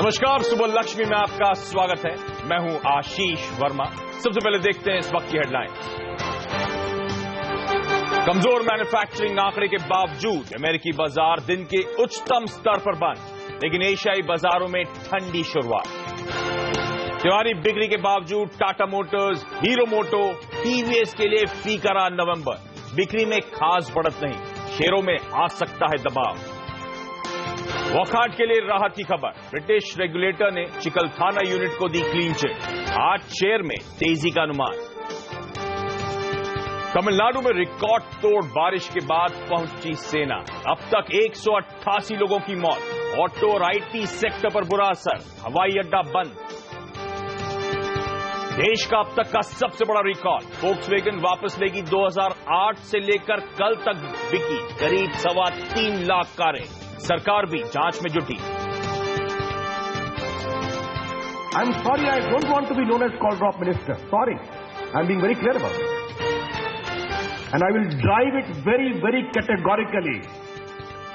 नमस्कार, सुबह लक्ष्मी में आपका स्वागत है। मैं हूं आशीष वर्मा। सबसे पहले देखते हैं इस वक्त की हेडलाइन। कमजोर मैन्युफैक्चरिंग आंकड़े के बावजूद अमेरिकी बाजार दिन के उच्चतम स्तर पर बंद, लेकिन एशियाई बाजारों में ठंडी शुरुआत। त्योहारी बिक्री के बावजूद टाटा मोटर्स, हीरो मोटो, टीवीएस के लिए फीका रहा नवंबर। बिक्री में खास बढ़त नहीं, शेयरों में आ सकता है दबाव। वॉकआउट के लिए राहत की खबर। ब्रिटिश रेगुलेटर ने चिकलथाना यूनिट को दी क्लीन चिट। आज शेयर में तेजी का अनुमान। तमिलनाडु में रिकॉर्ड तोड़ बारिश के बाद पहुंची सेना। अब तक 188 लोगों की मौत। ऑटो और आईटी सेक्टर पर बुरा असर। हवाई अड्डा बंद। देश का अब तक का सबसे बड़ा रिकॉर्ड। वोक्सवैगन वापस लेगी 2008 से लेकर कल तक बिकी करीब 3.25 लाख कारें। सरकार भी जांच में जुटी। I'm sorry, I don't want to be known as call drop minister. Sorry. I'm being very clear about it. And I will drive it very, very categorically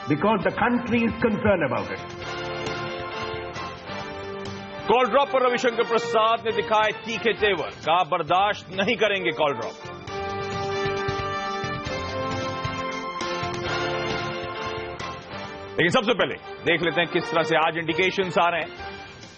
because the country is concerned about it. Call drop पर रविशंकर प्रसाद ने दिखाए तीखे तेवर। कहा बर्दाश्त नहीं करेंगे call drop. लेकिन सबसे पहले देख लेते हैं किस तरह से आज इंडिकेशंस आ रहे हैं।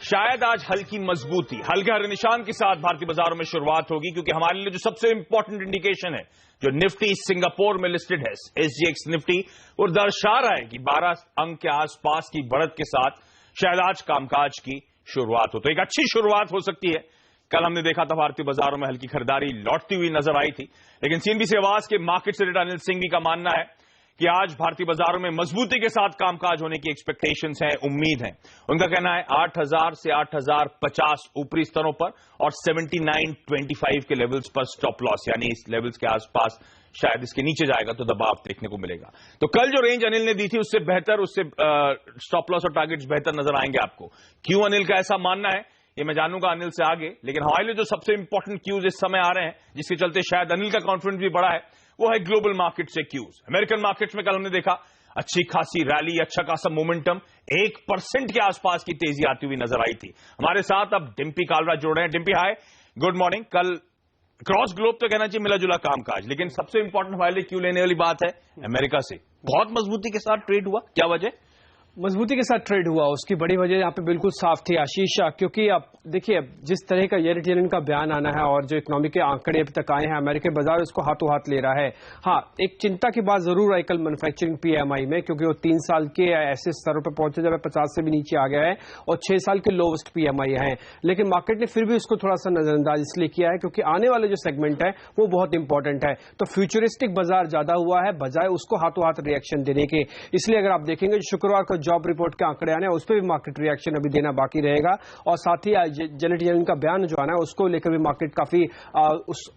शायद आज हल्की मजबूती, हल्के हरे निशान के साथ भारतीय बाजारों में शुरुआत होगी, क्योंकि हमारे लिए जो सबसे इंपॉर्टेंट इंडिकेशन है, जो निफ्टी सिंगापुर में लिस्टेड है, एसजीएक्स निफ्टी, वो दर्शा रहा है कि 12 अंक के आसपास की बढ़त के साथ शायद आज कामकाज की शुरुआत हो। तो एक अच्छी शुरुआत हो सकती है। कल हमने देखा था भारतीय बाजारों में हल्की खरीदारी लौटती हुई नजर आई थी, लेकिन सीएनबीसी आवाज के मार्केट से अनिल सिंह भी का मानना है कि आज भारतीय बाजारों में मजबूती के साथ कामकाज होने की एक्सपेक्टेशंस हैं, उम्मीद है। उनका कहना है 8000 से 8050 ऊपरी स्तरों पर और 7925 के लेवल्स पर स्टॉप लॉस, यानी इस लेवल्स के आसपास शायद इसके नीचे जाएगा तो दबाव देखने को मिलेगा। तो कल जो रेंज अनिल ने दी थी उससे बेहतर, उससे स्टॉप लॉस और टारगेट्स बेहतर नजर आएंगे आपको। क्यों अनिल का ऐसा मानना है ये मैं जानूंगा अनिल से आगे, लेकिन हमारे लिए जो सबसे इंपॉर्टेंट क्यूज इस समय आ रहे हैं, जिसके चलते शायद अनिल का कॉन्फिडेंस भी बढ़ा है, वो है ग्लोबल मार्केट से क्यूज। अमेरिकन मार्केट्स में कल हमने देखा अच्छी खासी रैली, अच्छा खासा मोमेंटम, 1% के आसपास की तेजी आती हुई नजर आई थी। हमारे साथ अब डिम्पी कालरा जुड़ रहे हैं। डिम्पी हाय, गुड मॉर्निंग। कल क्रॉस ग्लोब तो कहना चाहिए मिला जुला कामकाज, लेकिन सबसे इंपॉर्टेंट हमारे लिए क्यों लेने वाली बात है अमेरिका से बहुत मजबूती के साथ ट्रेड हुआ। क्या वजह? मजबूती के साथ ट्रेड हुआ, उसकी बड़ी वजह यहाँ पे बिल्कुल साफ थी आशीष, क्योंकि अब देखिए जिस तरह का जेनेट येलन का बयान आना है और जो इकोनॉमी के आंकड़े अभी तक आए हैं, अमेरिकी बाजार उसको हाथों हाथ ले रहा है। हाँ, एक चिंता की बात जरूर आई कल मैन्युफैक्चरिंग पीएमआई में, क्योंकि वो 3 साल के ऐसे स्तरों पर पहुंचे जब 50 से भी नीचे आ गया है और 6 साल के लोवेस्ट पीएमआई है। लेकिन मार्केट ने फिर भी उसको थोड़ा सा नजरअंदाज इसलिए किया है क्योंकि आने वाले जो सेगमेंट है वो बहुत इंपॉर्टेंट है। तो फ्यूचरिस्टिक बाजार ज्यादा हुआ है बजाय उसको हाथों हाथ रिएक्शन देने के। इसलिए अगर आप देखेंगे शुक्रवार को जॉब रिपोर्ट के आंकड़े आने उस पर भी मार्केट रिएक्शन अभी देना बाकी रहेगा, और साथ ही जेनेट येलन का बयान जो आना है उसको लेकर भी मार्केट काफी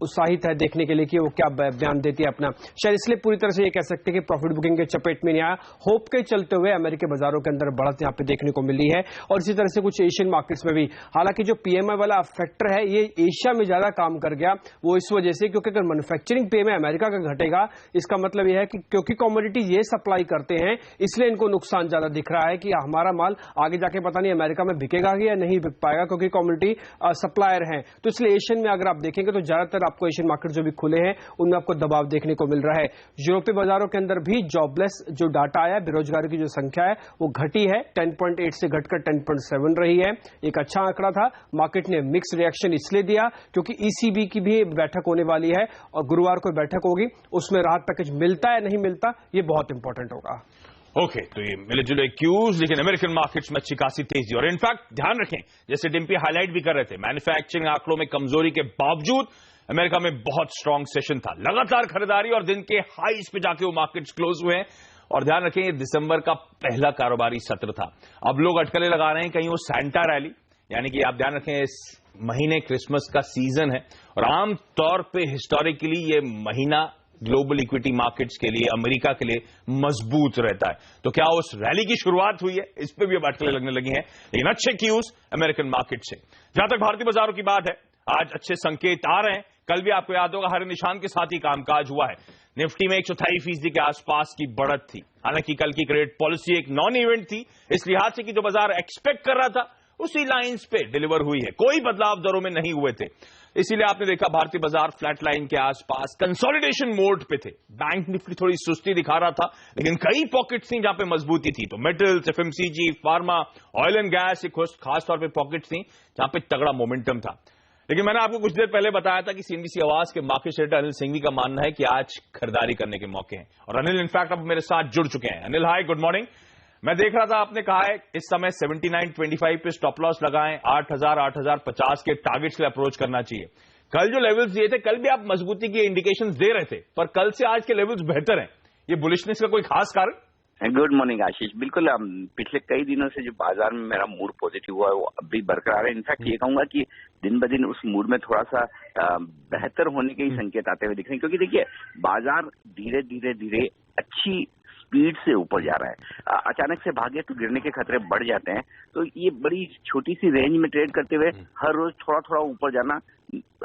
उत्साहित है देखने के लिए कि वो क्या बयान देती है अपना। शायद इसलिए पूरी तरह से ये कह सकते हैं कि प्रॉफिट बुकिंग के चपेट में नहीं आया। होप के चलते हुए अमेरिकी बाजारों के अंदर बढ़त यहां पे देखने को मिली है, और इसी तरह से कुछ एशियन मार्केट्स में भी। हालांकि जो पीएमआई वाला फैक्टर है ये एशिया में ज्यादा काम कर गया, वो इस वजह से क्योंकि अगर मैन्युफैक्चरिंग पीएमआई अमेरिका का घटेगा, इसका मतलब यह है कि क्योंकि कमोडिटी ये सप्लाई करते हैं इसलिए इनको नुकसान ज्यादा दिख रहा है कि हमारा माल आगे जाके पता नहीं अमेरिका में बिकेगा या नहीं बिक पाएगा, क्योंकि कमोडिटी सप्लायर हैं। तो इसलिए एशियन में अगर आप देखेंगे तो ज्यादातर आपको एशियन मार्केट जो भी खुले हैं उनमें आपको दबाव देखने को मिल रहा है। यूरोपीय बाजारों के अंदर भी जॉबलेस जो डाटा आया, बेरोजगारी की जो संख्या है वो घटी है, 10.8 से घटकर 10.7 रही है। एक अच्छा आंकड़ा था। मार्केट ने मिक्स रिएक्शन इसलिए दिया क्योंकि ईसीबी की भी बैठक होने वाली है और गुरुवार को बैठक होगी, उसमें राहत पैकेज मिलता है नहीं मिलता ये बहुत इंपॉर्टेंट होगा। ओके, तो ये मिले जुले क्यूज, लेकिन अमेरिकन मार्केट्स में अच्छी खासी तेजी। और इनफैक्ट ध्यान रखें, जैसे डिम्पी हाईलाइट भी कर रहे थे, मैन्युफैक्चरिंग आंकड़ों में कमजोरी के बावजूद अमेरिका में बहुत स्ट्रांग सेशन था, लगातार खरीदारी और दिन के हाईस पे जाके वो मार्केट्स क्लोज हुए हैं। और ध्यान रखें ये दिसंबर का पहला कारोबारी सत्र था। अब लोग अटकलें लगा रहे हैं कहीं वो सैंटा रैली, यानी कि आप ध्यान रखें इस महीने क्रिसमस का सीजन है और आम तौर पर हिस्टोरिकली ये महीना ग्लोबल इक्विटी मार्केट्स के लिए, अमेरिका के लिए मजबूत रहता है। तो क्या उस रैली की शुरुआत हुई है? इस पे भी अब अटकलें लगने लगी हैं, लेकिन अच्छे क्यूज अमेरिकन मार्केट से। जहां तक भारतीय बाजारों की बात है, आज अच्छे संकेत आ रहे हैं। कल भी आपको याद होगा हरे निशान के साथ ही कामकाज हुआ है। निफ्टी में 128% के आसपास की बढ़त थी। हालांकि कल की क्रेडिट पॉलिसी एक नॉन इवेंट थी, इस लिहाज से कि जो बाजार एक्सपेक्ट कर रहा था उसी लाइंस पे डिलीवर हुई है, कोई बदलाव दरों में नहीं हुए थे। इसीलिए आपने देखा भारतीय बाजार फ्लैट लाइन के आसपास कंसोलिडेशन मोड पे थे। बैंक निफ्टी थोड़ी सुस्ती दिखा रहा था, लेकिन कई पॉकेट्स थी जहां पे मजबूती थी। तो metals, FMCG, pharma, oil and gas खास तौर पे पॉकेट्स थी जहां पे तगड़ा मोमेंटम था। लेकिन मैंने आपको कुछ देर पहले बताया था कि सीएनबीसी आवाज के मार्केट सेक्रेटरी अनिल सिंघवी का मानना है कि आज खरीदारी करने के मौके हैं, और अनिल इनफैक्ट अब मेरे साथ जुड़ चुके हैं। अनिल हाय, गुड मॉर्निंग। मैं देख रहा था आपने कहा है इस समय 79.25 पे स्टॉप लॉस लगाएं, 8,050 के टारगेट्स के लिए अप्रोच करना चाहिए। कल जो लेवल्स दिए थे, कल भी आप मजबूती के इंडिकेशंस दे रहे थे, पर कल से आज के लेवल्स बेहतर हैं। ये बुलिशनेस का कोई खास कारण? गुड मॉर्निंग आशीष। बिल्कुल, पिछले कई दिनों से जो बाजार में मेरा मूड पॉजिटिव हुआ है वो अभी बरकरार है। इनफैक्ट ये कहूंगा कि दिन ब दिन उस मूड में थोड़ा सा बेहतर होने के ही संकेत आते हुए दिख रहे हैं, क्योंकि देखिए बाजार धीरे धीरे धीरे अच्छी स्पीड से ऊपर जा रहा है। अचानक से भागे तो गिरने के खतरे बढ़ जाते हैं। तो ये बड़ी छोटी सी रेंज में ट्रेड करते हुए हर रोज थोड़ा थोड़ा ऊपर जाना,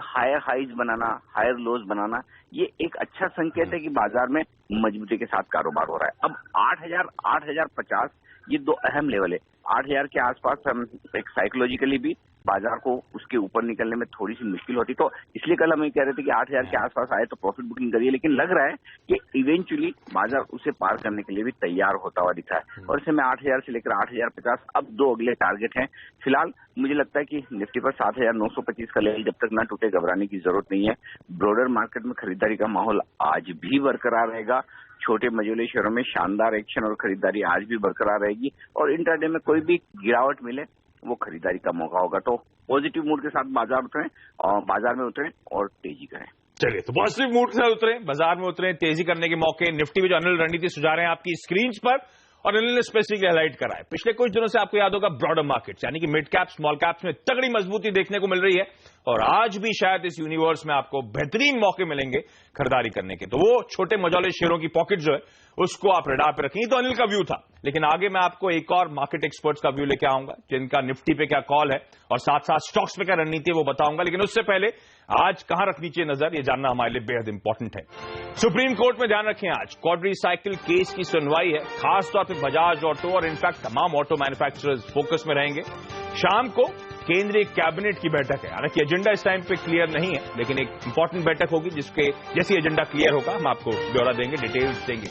हायर हाइज बनाना, हायर लोज बनाना, ये एक अच्छा संकेत है कि बाजार में मजबूती के साथ कारोबार हो रहा है। अब 8,000, 8,050 ये दो अहम लेवल है। 8,000 के आसपास हम एक साइकोलॉजिकली भी बाजार को उसके ऊपर निकलने में थोड़ी सी मुश्किल होती, तो इसलिए कल हम ये कह रहे थे कि 8,000 के आसपास आए तो प्रॉफिट बुकिंग करिए। लेकिन लग रहा है कि इवेंचुअली बाजार उसे पार करने के लिए भी तैयार होता हुआ दिखा है। और इसे मैं 8,000 से लेकर 8,050 अब दो अगले टारगेट हैं। फिलहाल मुझे लगता है कि निफ्टी पर 7,925 का लेवल जब तक ना टूटे घबराने की जरूरत नहीं है। ब्रॉडर मार्केट में खरीदारी का माहौल आज भी बरकरार रहेगा। छोटे मझोले शेयरों में शानदार एक्शन और खरीदारी आज भी बरकरार रहेगी, और इंट्राडे में कोई भी गिरावट मिले वो खरीदारी का मौका होगा। तो पॉजिटिव मूड के साथ बाजार उतरें और बाजार में उतरें और तेजी करें। चलिए, तो पॉजिटिव मूड के साथ उतरें, बाजार में उतरें, तेजी करने के मौके निफ्टी में जो अनिल रणनीति सुझा रहे हैं आपकी स्क्रीन पर, और अनिल ने स्पेसिफिकली हाईलाइट करा है। पिछले कुछ दिनों से आपको याद होगा ब्रॉडर मार्केट्स यानी कि मिड कैप, स्मॉल कैप्स में तगड़ी मजबूती देखने को मिल रही है, और आज भी शायद इस यूनिवर्स में आपको बेहतरीन मौके मिलेंगे खरीदारी करने के। तो वो छोटे मझौले शेयरों की पॉकेट जो है उसको आप रडार पे रखें। तो अनिल का व्यू था, लेकिन आगे मैं आपको एक और मार्केट एक्सपर्ट्स का व्यू लेके आऊंगा जिनका निफ्टी पे क्या कॉल है और साथ साथ स्टॉक्स पे क्या रणनीति है वो बताऊंगा। लेकिन उससे पहले आज कहां रखनी चाहिए नजर, ये जानना हमारे लिए बेहद इंपॉर्टेंट है। सुप्रीम कोर्ट में ध्यान रखें, आज क्वाड्री साइकिल केस की सुनवाई है। खासतौर पर बजाज ऑटो और इनफैक्ट तमाम ऑटो मैन्युफैक्चरर्स फोकस में रहेंगे। शाम को केंद्रीय कैबिनेट की बैठक है। हालांकि एजेंडा इस टाइम पे क्लियर नहीं है, लेकिन एक इंपॉर्टेंट बैठक होगी जिसके जैसे एजेंडा क्लियर होगा हम आपको ब्यौरा देंगे, डिटेल्स देंगे।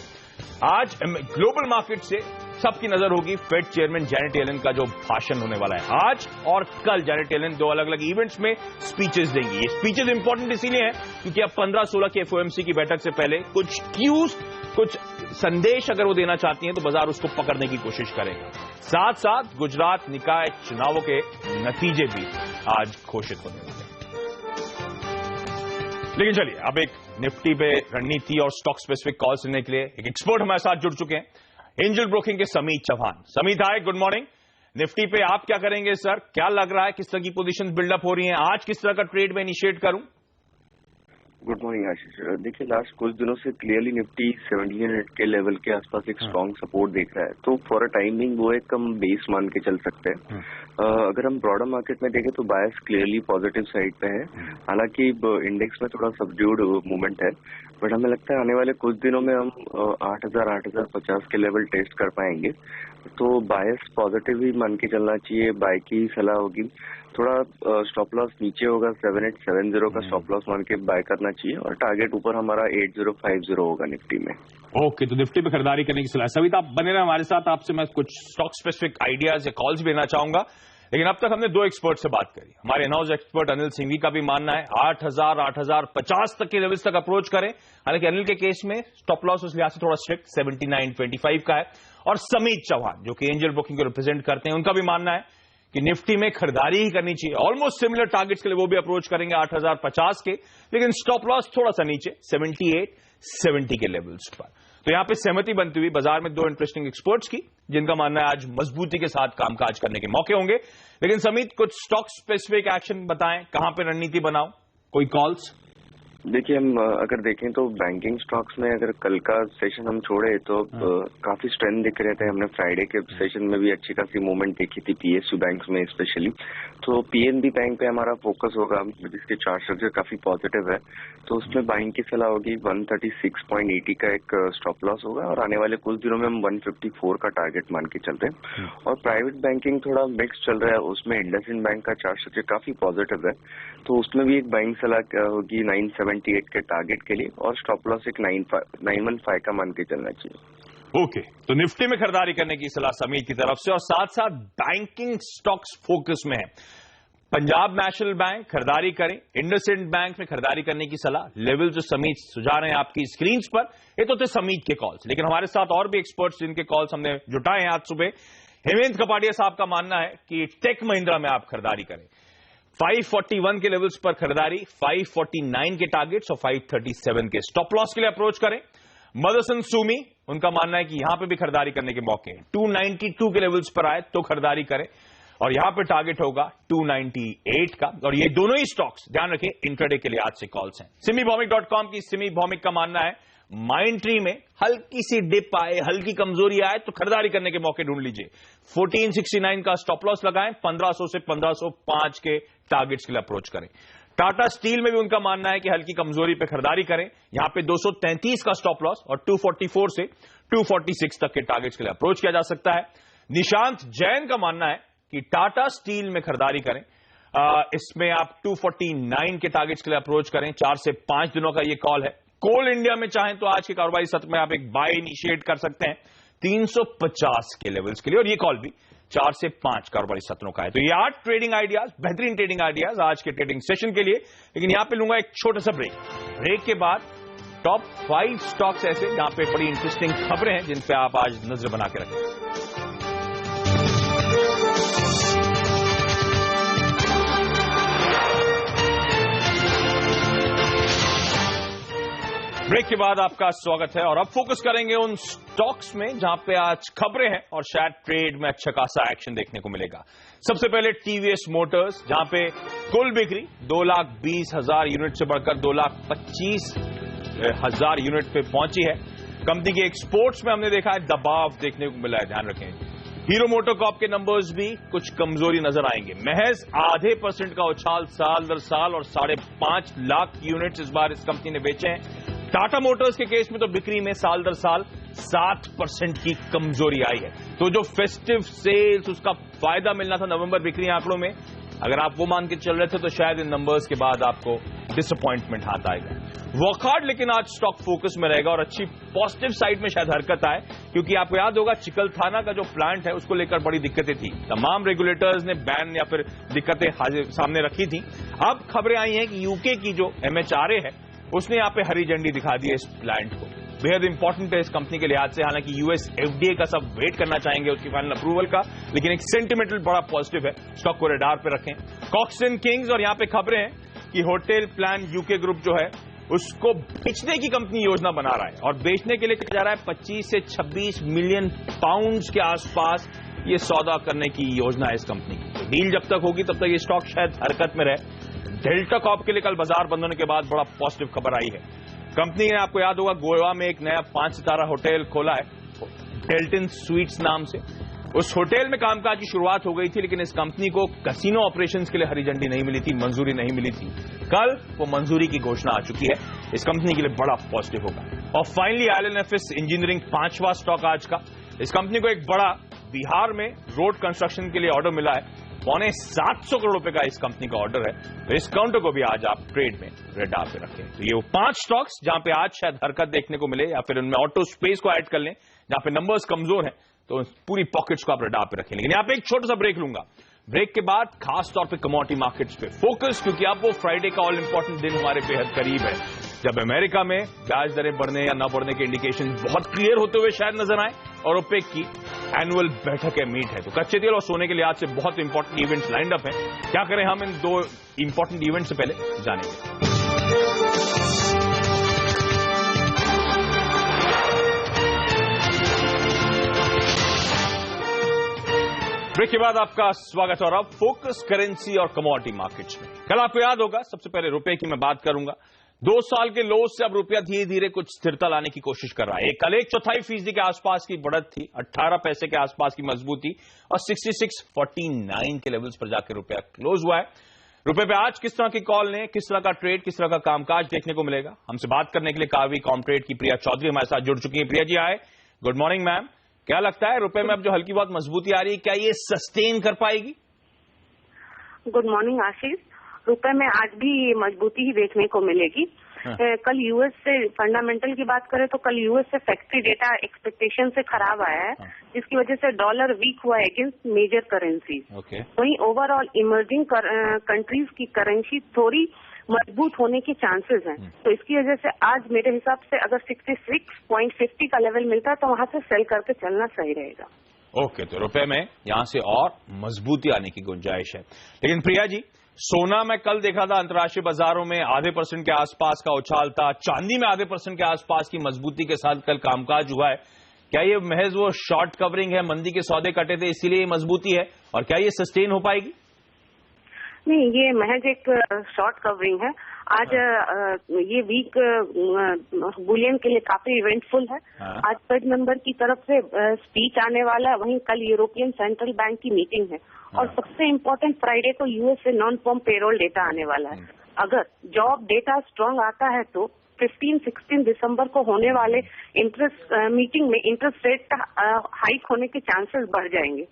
आज ग्लोबल मार्केट से सबकी नजर होगी फेड चेयरमैन जैनेट येलन का जो भाषण होने वाला है। आज और कल जैनेट येलन दो अलग अलग इवेंट्स में स्पीचेस देंगी। ये स्पीचेस इंपॉर्टेंट इसीलिए है क्योंकि अब 15-16 की एफओएमसी की बैठक से पहले कुछ क्यूज, कुछ संदेश अगर वो देना चाहती हैं तो बाजार उसको पकड़ने की कोशिश करेगा। साथ साथ गुजरात निकाय चुनावों के नतीजे भी आज घोषित होने वाले हैं। लेकिन चलिए, अब एक निफ्टी पे रणनीति और स्टॉक स्पेसिफिक कॉल सुनने के लिए एक एक्सपर्ट हमारे साथ जुड़ चुके हैं, एंजल ब्रोकिंग के समीत चौहान। समीत हाय, गुड मॉर्निंग। निफ्टी पे आप क्या करेंगे सर? क्या लग रहा है, किस तरह की पोजीशन बिल्डअप हो रही हैं? आज किस तरह का ट्रेड में इनिशिएट करूं? गुड मॉर्निंग आशीष। देखिए, लास्ट कुछ दिनों से क्लियरली निफ्टी 1700 के लेवल के आसपास एक स्ट्रॉन्ग सपोर्ट देख रहा है, तो फॉर अ टाइमिंग वो एक कम बेस मान के चल सकते हैं। अगर हम ब्रॉडर मार्केट में देखें तो बायस क्लियरली पॉजिटिव साइड पे है। हालांकि इंडेक्स में थोड़ा सबड्यूड मूवमेंट है, बट हमें लगता है आने वाले कुछ दिनों में हम 8,000-8,050 के लेवल टेस्ट कर पाएंगे। तो बायस पॉजिटिव ही मान के चलना चाहिए, बाय की सलाह होगी। थोड़ा स्टॉप लॉस नीचे होगा, 7870 का स्टॉप लॉस मान के बाय करना चाहिए, और टारगेट ऊपर हमारा 8050 होगा निफ्टी में। ओके, तो निफ्टी पे खरीदारी करने की सलाह। सभी आप बने रहे हमारे साथ, आपसे मैं कुछ स्टॉक स्पेसिफिक आइडियाज या कॉल्स भी लेना चाहूंगा। लेकिन अब तक हमने दो एक्सपर्ट से बात करी। हमारे in house expert Anil Singhvi का भी मानना है 8,000-8,050 तक के लेवल्स तक अप्रोच करें। हालांकि अनिल के केस में स्टॉप लॉस उस लिहाज से थोड़ा स्ट्रिक्ट 79.25 का है। और समीत चौहान जो कि एंजल ब्रोकिंग को रिप्रेजेंट करते हैं, उनका भी मानना है कि निफ्टी में खरीदारी ही करनी चाहिए। ऑलमोस्ट सिमिलर टारगेट्स के लिए वो भी अप्रोच करेंगे 8,050 के, लेकिन स्टॉप लॉस थोड़ा सा नीचे 78-70 के लेवल्स पर। तो यहां पे सहमति बनती हुई बाजार में दो इंटरेस्टिंग एक्सपर्ट्स की, जिनका मानना है आज मजबूती के साथ कामकाज करने के मौके होंगे। लेकिन समीत, कुछ स्टॉक स्पेसिफिक एक्शन बताएं, कहां पे रणनीति बनाओ, कोई कॉल्स? देखिए, हम अगर देखें तो बैंकिंग स्टॉक्स में अगर कल का सेशन हम छोड़े तो काफी स्ट्रेंथ दिख रहे थे। हमने फ्राइडे के सेशन में भी अच्छी खासी मूवमेंट देखी थी पीएसयू बैंक में स्पेशली। तो पीएनबी बैंक पे हमारा फोकस होगा, जिसके चार्ट स्ट्रक्चर काफी पॉजिटिव है, तो उसमें बाइंग की सलाह होगी। 136.80 का एक स्टॉप लॉस होगा और आने वाले कुछ दिनों में हम 154 का टारगेट मान के चल रहे हैं। और प्राइवेट बैंकिंग थोड़ा मिक्स चल रहा है, उसमें इंडसइंड बैंक का चार्ट स्ट्रक्चर काफी पॉजिटिव है, तो उसमें भी एक बाइंग सलाह होगी 978 के टारगेट के लिए और स्टॉप लॉस एक 915 का मान के चलना चाहिए। ओके, तो निफ्टी में खरीदारी करने की सलाह समीर की तरफ से और साथ साथ बैंकिंग स्टॉक्स फोकस में है। पंजाब नेशनल बैंक खरीदारी करें, इंडसइंड बैंक में खरीदारी करने की सलाह। लेवल जो समीर सुझा रहे हैं आपकी स्क्रीन पर, ये तो थे समीर के कॉल्स, लेकिन हमारे साथ और भी एक्सपर्ट्स जिनके कॉल्स हमने जुटाए हैं आज सुबह। हेमंत कपाड़िया साहब का मानना है कि टेक महिंद्रा में आप खरीदारी करें। 541 के लेवल्स पर खरीदारी, 549 के टारगेट्स और 537 के स्टॉप लॉस के लिए अप्रोच करें। मदरसन सुमी, उनका मानना है कि यहां पे भी खरीदारी करने के मौके हैं। 292 के लेवल्स पर आए तो खरीदारी करें और यहां पे टारगेट होगा 298 का। और ये दोनों ही स्टॉक्स ध्यान रखें इंट्राडे के लिए आज से कॉल्स हैं। SimiBhomik.com की सिमी भौमिक का मानना है माइंडट्री में हल्की सी डिप आए, हल्की कमजोरी आए तो खरीदारी करने के मौके ढूंढ लीजिए। 1469 का स्टॉप लॉस लगाएं, 1500 से 1505 के टारगेट्स के लिए अप्रोच करें। टाटा स्टील में भी उनका मानना है कि हल्की कमजोरी पे खरीदारी करें, यहां पे 233 का स्टॉप लॉस और 244 से 246 तक के टारगेट्स के लिए अप्रोच किया जा सकता है। निशांत जैन का मानना है कि टाटा स्टील में खरीदारी करें, इसमें आप 249 के टारगेट्स के लिए अप्रोच करें। 4 से 5 दिनों का ये कॉल है। कोल इंडिया में चाहें तो आज के कारोबारी सत्र में आप एक बाय इनिशिएट कर सकते हैं 350 के लेवल्स के लिए, और ये कॉल भी 4 से 5 कारोबारी सत्रों का है। तो ये 8 ट्रेडिंग आइडियाज, बेहतरीन ट्रेडिंग आइडियाज आज के ट्रेडिंग सेशन के लिए। लेकिन यहां पे लूंगा एक छोटा सा ब्रेक के बाद टॉप 5 स्टॉक्स ऐसे जहां पे बड़ी इंटरेस्टिंग खबरें हैं जिन पे आप आज नजर बना के रखें। ब्रेक के बाद आपका स्वागत है और अब फोकस करेंगे उन स्टॉक्स में जहां पे आज खबरें हैं और शायद ट्रेड में अच्छा खासा एक्शन देखने को मिलेगा। सबसे पहले टीवीएस मोटर्स, जहां पे कुल बिक्री 2,20,000 यूनिट से बढ़कर 2,25,000 यूनिट पे पहुंची है। कंपनी के एक्सपोर्ट्स में हमने देखा है दबाव देखने को मिला है, ध्यान रखें। हीरो मोटोकॉर्प के नंबर्स भी कुछ कमजोरी नजर आएंगे। महज 0.5% का उछाल साल दर साल और 5.5 लाख यूनिट्स इस बार इस कंपनी ने बेचे हैं। टाटा मोटर्स के केस में तो बिक्री में साल दर साल 7% की कमजोरी आई है। तो जो फेस्टिव सेल्स उसका फायदा मिलना था नवंबर बिक्री आंकड़ों में, अगर आप वो मान के चल रहे थे तो शायद इन नंबर्स के बाद आपको डिसअपॉइंटमेंट हाथ आएगा। वॉकहार्ड लेकिन आज स्टॉक फोकस में रहेगा और अच्छी पॉजिटिव साइड में शायद हरकत आए, क्योंकि आपको याद होगा चिकलथाना का जो प्लांट है उसको लेकर बड़ी दिक्कतें थी। तमाम रेगुलेटर्स ने बैन या फिर दिक्कतें सामने रखी थी। अब खबरें आई हैं कि यूके की जो MHRA है उसने यहां पे हरी झंडी दिखा दी है इस प्लांट को। बेहद इंपॉर्टेंट है इस कंपनी के लिहाज से। हालांकि US FDA का सब वेट करना चाहेंगे उसकी फाइनल अप्रूवल का, लेकिन एक सेंटिमेंटल बड़ा पॉजिटिव है। स्टॉक को रेडार पे रखें। कॉक्सन किंग्स, और यहां पे खबरें हैं कि होटल प्लान यूके ग्रुप जो है उसको बेचने की कंपनी योजना बना रहा है और बेचने के लिए कहा जा रहा है 25 से 26 मिलियन पाउंड्स के आसपास ये सौदा करने की योजना है इस कंपनी की। तो डील जब तक होगी तब तक ये स्टॉक शायद हरकत में रहे। डेल्टा कॉर्प के लिए कल बाजार बंद होने के बाद बड़ा पॉजिटिव खबर आई है। कंपनी ने, आपको याद होगा, गोवा में एक नया 5 सितारा होटल खोला है डेल्टन स्वीट्स नाम से। उस होटल में कामकाज की शुरुआत हो गई थी, लेकिन इस कंपनी को कैसीनो ऑपरेशंस के लिए हरी झंडी नहीं मिली थी, मंजूरी नहीं मिली थी। कल वो मंजूरी की घोषणा आ चुकी है। इस कंपनी के लिए बड़ा पॉजिटिव होगा। और फाइनली IL&FS इंजीनियरिंग 5वां स्टॉक आज का। इस कंपनी को एक बड़ा बिहार में रोड कंस्ट्रक्शन के लिए ऑर्डर मिला है। 750 करोड़ रुपए का इस कंपनी का ऑर्डर है। तो इस काउंटर को भी आज आप ट्रेड में रेडार पे रखें। तो ये वो 5 स्टॉक्स जहां पे आज शायद हरकत देखने को मिले, या फिर उनमें ऑटो स्पेस को ऐड कर लें जहां पे नंबर्स कमजोर हैं, तो पूरी पॉकेट्स को आप रेडार पे रखें। लेकिन यहां पे एक छोटा सा ब्रेक लूंगा। ब्रेक के बाद खास तौर पे कमोडिटी मार्केट्स पे फोकस, क्योंकि अब वो फ्राइडे का ऑल इंपॉर्टेंट दिन हमारे बेहद करीब है, जब अमेरिका में ब्याज दरें बढ़ने या न बढ़ने के इंडिकेशन बहुत क्लियर होते हुए शायद नजर आए और ओपेक की एनुअल बैठक है मीट है। तो कच्चे तेल और सोने के लिए आज से बहुत इंपॉर्टेंट इवेंट्स लाइंड अप हैं। क्या करें हम इन 2 इंपॉर्टेंट इवेंट से पहले जानेंगे। ब्रेक के बाद आपका स्वागत। और अब फोकस करेंसी और कमोडिटी मार्केट्स में। कल आपको याद होगा, सबसे पहले रुपए की मैं बात करूंगा। 2 साल के लो से अब रुपया धीरे धीरे कुछ स्थिरता लाने की कोशिश कर रहा है। कल 1/4% के आसपास की बढ़त थी, 18 पैसे के आसपास की मजबूती और 66.49 के लेवल्स पर जाकर रुपया क्लोज हुआ है। रुपए पे आज किस तरह की कॉल ने, किस तरह का ट्रेड, किस तरह का कामकाज देखने को मिलेगा, हमसे बात करने के लिए कावी कॉमट्रेड की प्रिया चौधरी हमारे साथ जुड़ चुकी है। प्रिया जी आए, गुड मॉर्निंग मैम। क्या लगता है रुपए में अब जो हल्की बहुत मजबूती आ रही है, क्या ये सस्टेन कर पाएगी? गुड मॉर्निंग आशीष। रुपए में आज भी मजबूती ही देखने को मिलेगी। कल यूएस से फंडामेंटल की बात करें तो कल यूएस से फैक्ट्री डेटा एक्सपेक्टेशन से खराब आया है, जिसकी वजह से डॉलर वीक हुआ है अगेंस्ट मेजर करेंसीज। वहीं ओवरऑल इमर्जिंग कंट्रीज की करेंसी थोड़ी मजबूत होने के चांसेस हैं, तो इसकी वजह से आज मेरे हिसाब से अगर 66.50 का लेवल मिलता है तो वहां से सेल करके चलना सही रहेगा। ओके, तो रुपए में यहां से और मजबूती आने की गुंजाइश है। लेकिन प्रिया जी, सोना में कल देखा था अंतर्राष्ट्रीय बाजारों में 0.5% के आसपास का उछाल था, चांदी में 0.5% के आसपास की मजबूती के साथ कल कामकाज हुआ है। क्या ये महज वो शॉर्ट कवरिंग है, मंदी के सौदे कटे थे इसीलिए ये मजबूती है, और क्या ये सस्टेन हो पाएगी? नहीं, ये महज एक शॉर्ट कवरिंग है। आज ये वीक बुलियन के लिए काफी इवेंटफुल है। आज फेड मेंबर की तरफ से स्पीच आने वाला है, वहीं कल यूरोपियन सेंट्रल बैंक की मीटिंग है, और सबसे इम्पोर्टेंट फ्राइडे को यूएस से नॉन फॉर्म पेरोल डेटा आने वाला है। अगर जॉब डेटा स्ट्रांग आता है तो 15-16 दिसंबर को होने वाले इंटरेस्ट मीटिंग में इंटरेस्ट रेट का हाइक होने के चांसेस बढ़ जाएंगे।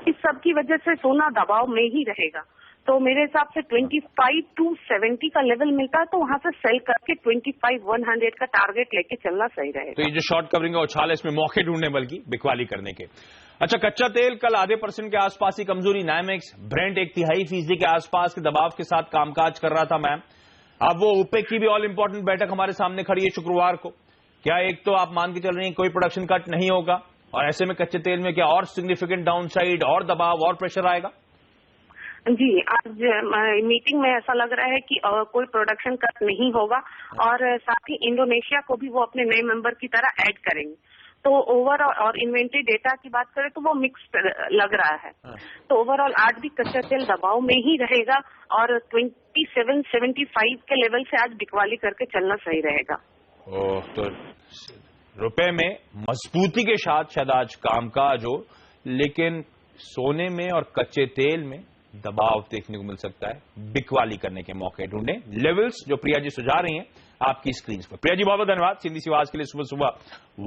इस सब की वजह से सोना दबाव में ही रहेगा। तो मेरे हिसाब से 25-70 का लेवल मिलता है तो वहां से सेल करके 25-100 का टारगेट लेके चलना सही रहेगा। तो ये जो शॉर्ट कवरिंग का उछाल है, इसमें मौके ढूंढने बल्कि बिकवाली करने के। अच्छा, कच्चा तेल कल 0.5% के आसपास की कमजोरी, नाइमेक्स ब्रेंट 0.5% के आसपास के दबाव के साथ कामकाज कर रहा था मैम। अब वो ओपेक की भी ऑल इंपॉर्टेंट बैठक हमारे सामने खड़ी है शुक्रवार को। क्या एक तो आप मान के चल रही हैं कोई प्रोडक्शन कट नहीं होगा, और ऐसे में कच्चे तेल में क्या और सिग्निफिकेंट डाउनसाइड और दबाव और प्रेशर आएगा? जी, आज मीटिंग में ऐसा लग रहा है कि कोई प्रोडक्शन कट नहीं होगा, और साथ ही इंडोनेशिया को भी वो अपने नए मेंबर की तरह ऐड करेंगे। तो ओवरऑल और इन्वेंट्री डेटा की बात करें तो वो मिक्स्ड लग रहा है। तो ओवरऑल आज भी कच्चा तेल दबाव में ही रहेगा, और 27.75 के लेवल से आज बिकवाली करके चलना सही रहेगा। तो रुपए में मजबूती के साथ शायद आज कामकाज हो, लेकिन सोने में और कच्चे तेल में दबाव देखने को मिल सकता है। बिकवाली करने के मौके ढूंढे, लेवल्स जो प्रिया जी सुझा रही हैं आपकी स्क्रीन पर। प्रिया जी बहुत बहुत धन्यवाद सीएनबीसी आवाज के लिए सुबह सुबह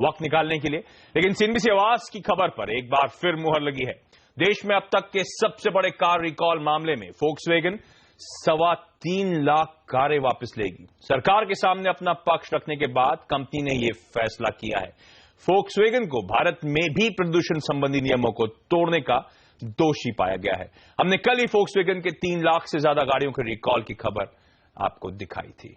वक्त निकालने के लिए। लेकिन सीएनबीसी आवाज की खबर पर एक बार फिर मुहर लगी है। देश में अब तक के सबसे बड़े कार रिकॉल मामले में फोक्सवैगन 3.25 लाख कारें वापस लेगी। सरकार के सामने अपना पक्ष रखने के बाद कंपनी ने यह फैसला किया है। फोक्सवैगन को भारत में भी प्रदूषण संबंधी नियमों को तोड़ने का दोषी पाया गया है। हमने कल ही फोक्सवैगन के 3 लाख से ज्यादा गाड़ियों के रिकॉल की खबर आपको दिखाई थी।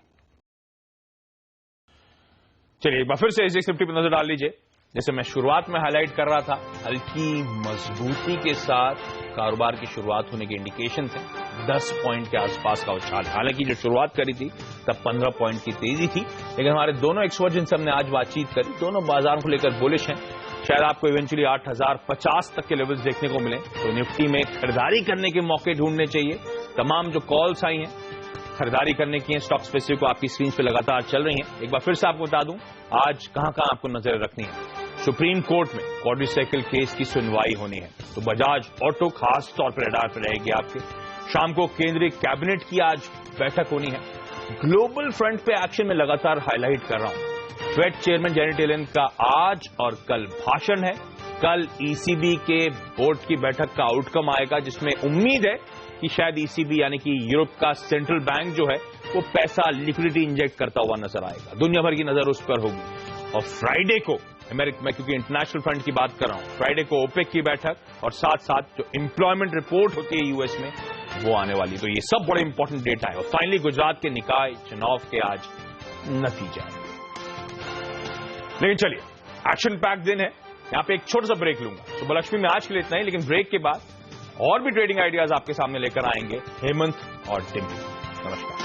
चलिए एक बार फिर से एसजेएक्स निफ्टी पर नजर डाल लीजिए। जैसे मैं शुरुआत में हाईलाइट कर रहा था, हल्की मजबूती के साथ कारोबार की शुरुआत होने के इंडिकेशन थे। 10 पॉइंट के आसपास का उछाल, हालांकि जो शुरुआत करी थी तब 15 पॉइंट की तेजी थी, लेकिन हमारे दोनों एक्सपर्ट जिनसे हमने आज बातचीत करी, दोनों बाजारों को लेकर बुलिश हैं। शायद आपको इवेंचुअली 8050 तक के लेवल्स देखने को मिले, तो निफ्टी में खरीदारी करने के मौके ढूंढने चाहिए। तमाम जो कॉल्स आई हैं खरीदारी करने की हैं, स्टॉक स्पेसिफिक को आपकी स्क्रीन पे लगातार चल रही हैं। एक बार फिर से आपको बता दूं आज कहां आपको नजर रखनी है। सुप्रीम कोर्ट में क्वाड्रिसाइकिल केस की सुनवाई होनी है, तो बजाज ऑटो खास तौर पर रडार पर रहेगी आपके। शाम को केंद्रीय कैबिनेट की आज बैठक होनी है। ग्लोबल फ्रंट पे एक्शन में लगातार हाईलाइट कर रहा हूं। फेड चेयरमैन जेनेट येलेन का आज और कल भाषण है। कल ईसीबी के बोर्ड की बैठक का आउटकम आएगा, जिसमें उम्मीद है कि शायद ईसीबी यानी कि यूरोप का सेंट्रल बैंक जो है वो पैसा लिक्विडिटी इंजेक्ट करता हुआ नजर आएगा। दुनिया भर की नजर उस पर होगी। और फ्राइडे को अमेरिका में, क्योंकि इंटरनेशनल फ्रंट की बात कर रहा हूं, फ्राइडे को ओपेक की बैठक और साथ साथ जो एम्प्लॉयमेंट रिपोर्ट होती है यूएस में वो आने वाली। तो ये सब बड़े इंपॉर्टेंट डेटा है। और फाइनली गुजरात के निकाय चुनाव के आज नतीजा है। लेकिन चलिए, एक्शन पैक दिन है, यहां पे एक छोटा सा ब्रेक लूंगा। सुबह लक्ष्मी में आज के लिए इतना ही, लेकिन ब्रेक के बाद और भी ट्रेडिंग आइडियाज आपके सामने लेकर आएंगे हेमंत और डिम्पल। नमस्कार।